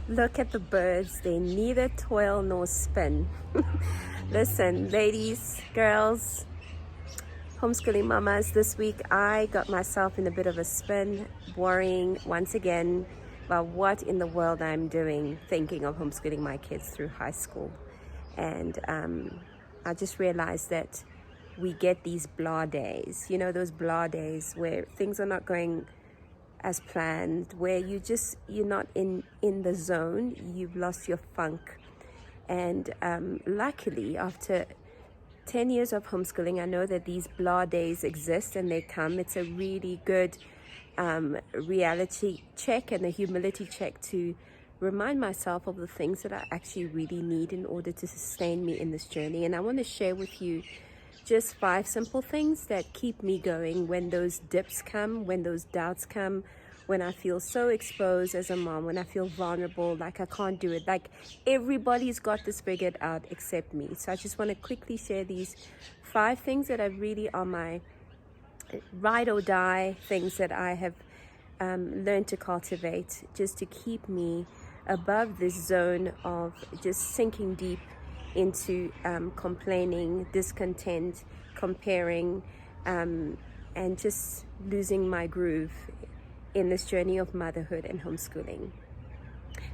Look at the birds, they neither toil nor spin. Listen, ladies, girls, homeschooling mamas, this week I got myself in a bit of a spin, worrying once again about what in the world I'm doing, thinking of homeschooling my kids through high school. And I just realized that we get these blah days, those blah days where things are not going as planned, where you're not in the zone, you've lost your funk. And luckily, after 10 years of homeschooling, I know that these blah days exist and they come. It's a really good reality check and a humility check to remind myself of the things that I actually really need in order to sustain me in this journey. And I want to share with you just 5 simple things that keep me going when those dips come, when those doubts come, when I feel so exposed as a mom, when I feel vulnerable, like I can't do it, like everybody's got this figured out except me. So I just want to quickly share these 5 things that are really on my ride or die things that I have learned to cultivate just to keep me above this zone of just sinking deep into complaining, discontent, comparing, and just losing my groove in this journey of motherhood and homeschooling.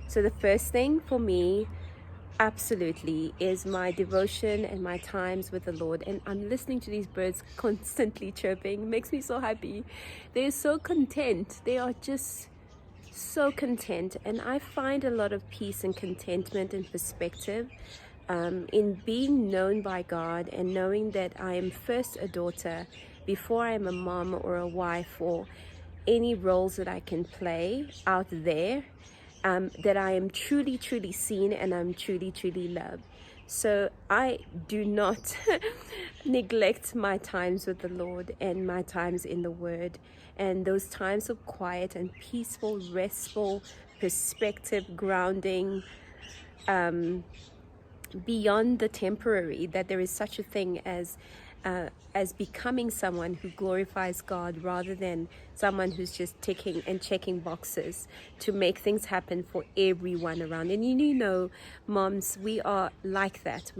So the first thing for me absolutely is my devotion and my times with the Lord. And I'm listening to these birds constantly chirping. It makes me so happy. They're so content. They are just so content. And I find a lot of peace and contentment and perspective in being known by God and knowing that I am first a daughter before I am a mom or a wife or any roles that I can play out there, that I am truly, truly seen and I'm truly, truly loved. So I do not neglect my times with the Lord and my times in the Word and those times of quiet and peaceful, restful perspective, grounding, beyond the temporary, that there is such a thing as becoming someone who glorifies God rather than someone who's just ticking and checking boxes to make things happen for everyone around. And moms, we are like that.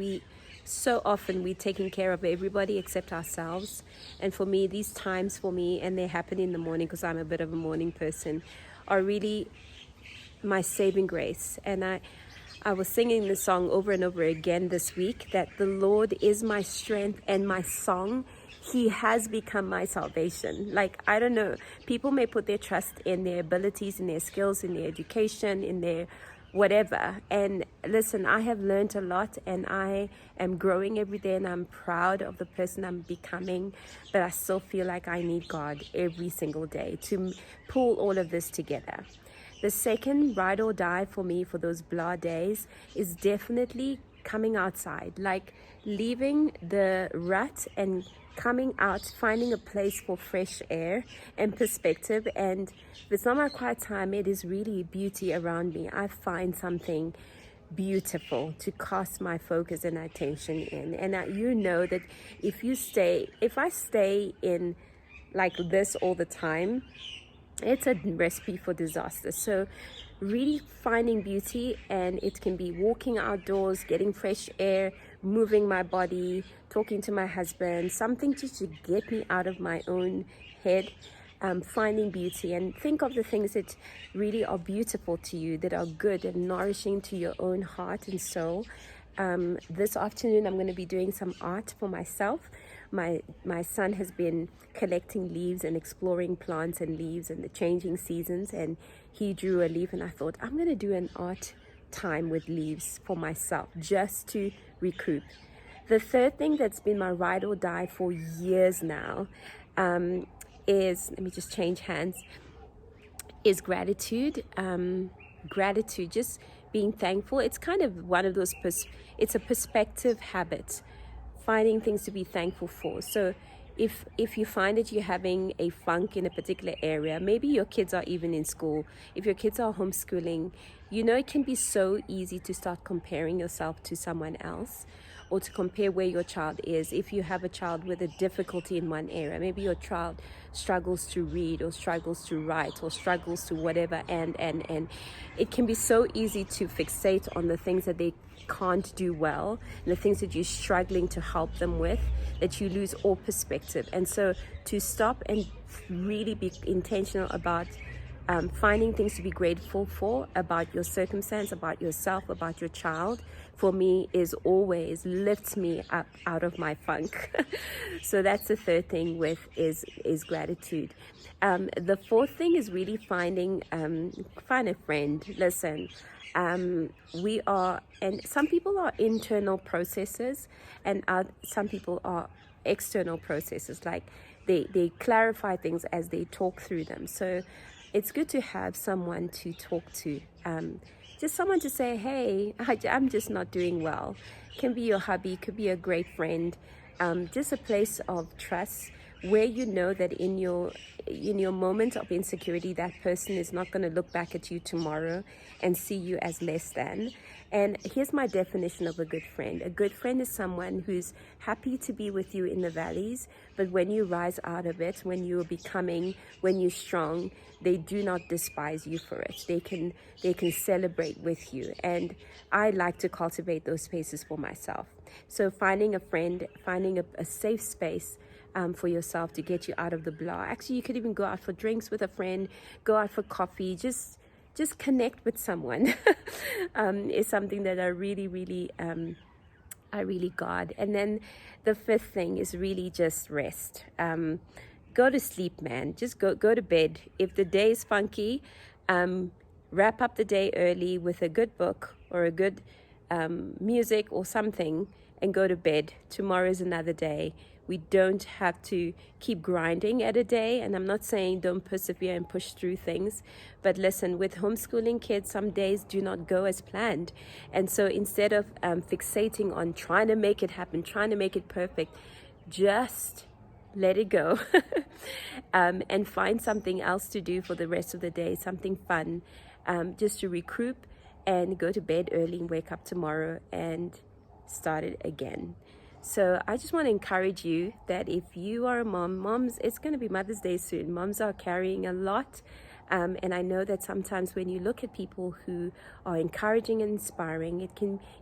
So often we're taking care of everybody except ourselves. And for me, these times for me, and they happen in the morning because I'm a bit of a morning person, are really my saving grace. And I was singing this song over and over again this week, that the Lord is my strength and my song. He has become my salvation. Like, I don't know, people may put their trust in their abilities, in their skills, in their education, in their whatever. And listen, I have learned a lot and I am growing every day and I'm proud of the person I'm becoming, but I still feel like I need God every single day to pull all of this together. The second ride or die for me for those blah days is definitely coming outside, like leaving the rut and coming out, finding a place for fresh air and perspective. And if it's not my quiet time, it is really beauty around me. I find something beautiful to cast my focus and attention in. And that if I stay in like this all the time, it's a recipe for disaster. So really finding beauty, and it can be walking outdoors, getting fresh air, moving my body, talking to my husband, something just to get me out of my own head, finding beauty. And think of the things that really are beautiful to you, that are good and nourishing to your own heart and soul. This afternoon I'm going to be doing some art for myself. My son has been collecting leaves and exploring plants and leaves and the changing seasons, and he drew a leaf, and I thought I'm going to do an art time with leaves for myself just to recoup. The third thing that's been my ride or die for years now is, let me just change hands, is gratitude. Gratitude, just being thankful. It's kind of one of those, it's a perspective habit, finding things to be thankful for. So if you find that you're having a funk in a particular area, maybe your kids are even in school, if your kids are homeschooling, it can be so easy to start comparing yourself to someone else, or to compare where your child is. If you have a child with a difficulty in one area, maybe your child struggles to read or struggles to write or struggles to whatever, and it can be so easy to fixate on the things that they can't do well and the things that you're struggling to help them with, that you lose all perspective. And so to stop and really be intentional about finding things to be grateful for about your circumstance, about yourself, about your child, for me is always lifts me up out of my funk. So that's the third thing with is gratitude. The fourth thing is really find a friend. Listen, we are, and some people are internal processes, and some people are external processes. Like they clarify things as they talk through them. So it's good to have someone to talk to, just someone to say, hey, I'm just not doing well. Can be your hubby, could be a great friend, just a place of trust where you know that in your moment of insecurity, that person is not going to look back at you tomorrow and see you as less than. And here's my definition of a good friend. A good friend is someone who's happy to be with you in the valleys, but when you rise out of it, when you're strong, they do not despise you for it. They can celebrate with you. And I like to cultivate those spaces for myself. So finding a friend, finding a safe space for yourself to get you out of the blah. Actually, you could even go out for drinks with a friend, go out for coffee, just connect with someone is something that I really guard. And then the fifth thing is really just rest. Go to sleep, man. Just go to bed. If the day is funky, wrap up the day early with a good book or a good music or something and go to bed. Tomorrow is another day. We don't have to keep grinding at a day. And I'm not saying don't persevere and push through things. But listen, with homeschooling kids, some days do not go as planned. And so instead of fixating on trying to make it happen, trying to make it perfect, just let it go and find something else to do for the rest of the day, something fun, just to recoup and go to bed early and wake up tomorrow and start it again. So I just want to encourage you that if you are a moms, it's going to be Mother's Day soon. Moms are carrying a lot. And I know that sometimes when you look at people who are encouraging and inspiring,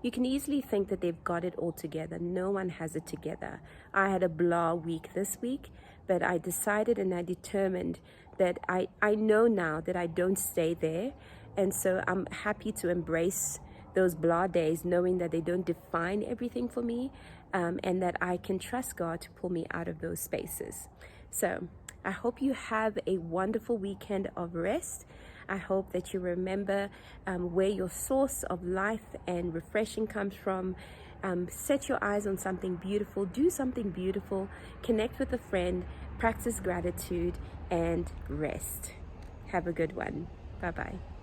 you can easily think that they've got it all together. No one has it together. I had a blah week this week, but I decided and I determined that I know now that I don't stay there. And so I'm happy to embrace those blah days, knowing that they don't define everything for me, and that I can trust God to pull me out of those spaces. So I hope you have a wonderful weekend of rest. I hope that you remember where your source of life and refreshing comes from. Set your eyes on something beautiful, do something beautiful, connect with a friend, practice gratitude, and rest. Have a good one. Bye-bye.